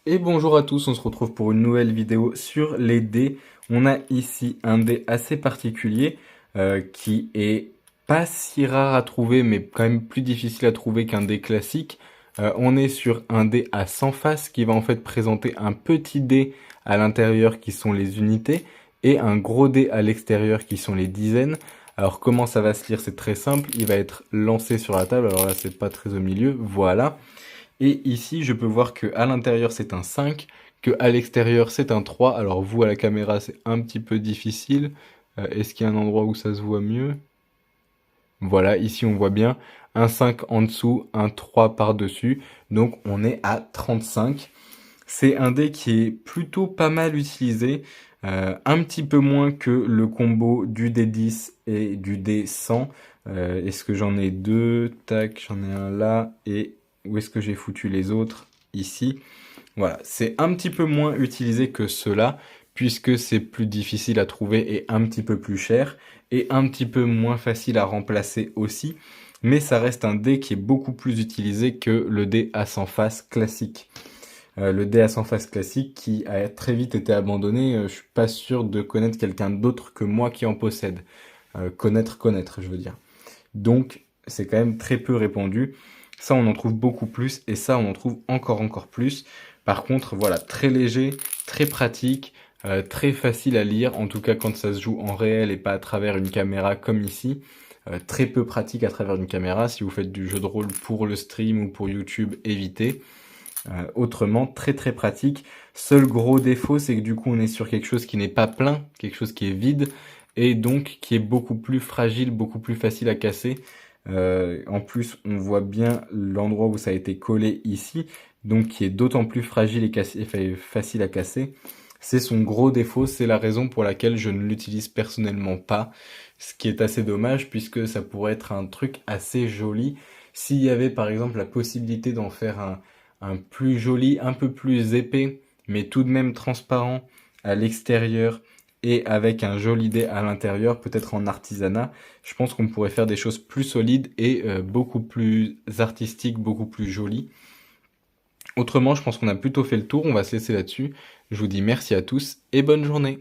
Et bonjour à tous, on se retrouve pour une nouvelle vidéo sur les dés. On a ici un dé assez particulier qui est pas si rare à trouver mais quand même plus difficile à trouver qu'un dé classique. On est sur un dé à 100 faces qui va en fait présenter un petit dé à l'intérieur qui sont les unités et un gros dé à l'extérieur qui sont les dizaines. Alors comment ça va se lire? C'est très simple, il va être lancé sur la table, alors là c'est pas très au milieu, voilà. Et ici, je peux voir que à l'intérieur c'est un 5, que à l'extérieur c'est un 3. Alors vous à la caméra c'est un petit peu difficile. Est-ce qu'il y a un endroit où ça se voit mieux? Voilà, ici on voit bien un 5 en dessous, un 3 par-dessus. Donc on est à 35. C'est un dé qui est plutôt pas mal utilisé. Un petit peu moins que le combo du D10 et du D100. Est-ce que j'en ai deux? Tac, j'en ai un là. Et où est-ce que j'ai foutu les autres? Ici. Voilà, c'est un petit peu moins utilisé que cela, puisque c'est plus difficile à trouver et un petit peu plus cher, et un petit peu moins facile à remplacer aussi, mais ça reste un dé qui est beaucoup plus utilisé que le dé à 100 faces classique. Le dé à 100 faces classique qui a très vite été abandonné, je suis pas sûr de connaître quelqu'un d'autre que moi qui en possède. Connaître, je veux dire. Donc, c'est quand même très peu répandu. Ça, on en trouve beaucoup plus, et ça, on en trouve encore plus. Par contre, voilà, très léger, très pratique, très facile à lire, en tout cas quand ça se joue en réel et pas à travers une caméra comme ici. Très peu pratique à travers une caméra. Si vous faites du jeu de rôle pour le stream ou pour YouTube, évitez. Autrement, très pratique. Seul gros défaut, c'est que du coup, on est sur quelque chose qui n'est pas plein, quelque chose qui est vide, et donc qui est beaucoup plus fragile, beaucoup plus facile à casser. En plus, on voit bien l'endroit où ça a été collé ici, donc qui est d'autant plus fragile et facile à casser. C'est son gros défaut, c'est la raison pour laquelle je ne l'utilise personnellement pas, ce qui est assez dommage puisque ça pourrait être un truc assez joli. S'il y avait par exemple la possibilité d'en faire un plus joli, un peu plus épais, mais tout de même transparent à l'extérieur et avec un joli dé à l'intérieur, peut-être en artisanat, je pense qu'on pourrait faire des choses plus solides et beaucoup plus artistiques, beaucoup plus jolies. Autrement, je pense qu'on a plutôt fait le tour, on va se laisser là-dessus. Je vous dis merci à tous et bonne journée.